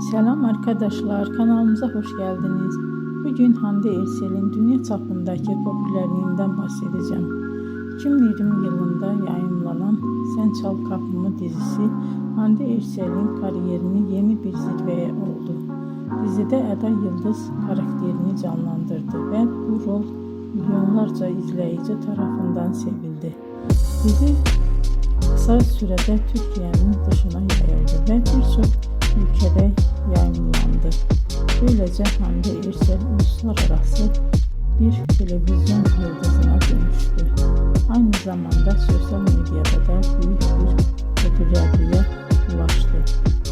Selam arkadaşlar, kanalımıza hoş geldiniz. Bugün Hande Erçel'in dünya çapındaki popülerliğinden bahsedeceğim. 2020 yılında yayınlanan Sen Çal Kapımı dizisi Hande Erçel'in kariyerini yeni bir zirveye oldu. Dizide Eda Yıldız karakterini canlandırdı ve bu rol milyonlarca izleyici tarafından sevildi. Dizi kısa sürede Türkiye'nin dışına yayıldı ve birçok ülkede yayınlandı. Böylece Hande Erçel uluslararası bir televizyon yıldızına dönüştü. Aynı zamanda sosyal medyada da büyük bir popülerliğe ulaştı.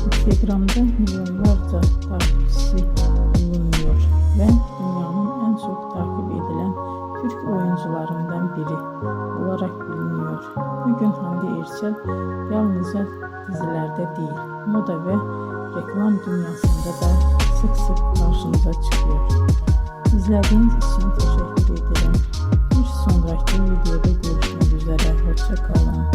Instagram'da milyonlarca takipçisi bulunuyor ve dünyanın en çok takip edilen Türk oyuncularından biri olarak biliniyor. Bugün Hande Erçel yalnızca dizilerde değil, moda ve reklam dünyasında da sık sık karşımıza çıkıyor. İzlediğiniz için teşekkür ederim. Bir sonraki videoda görüşmek üzere. Hoşça kalın.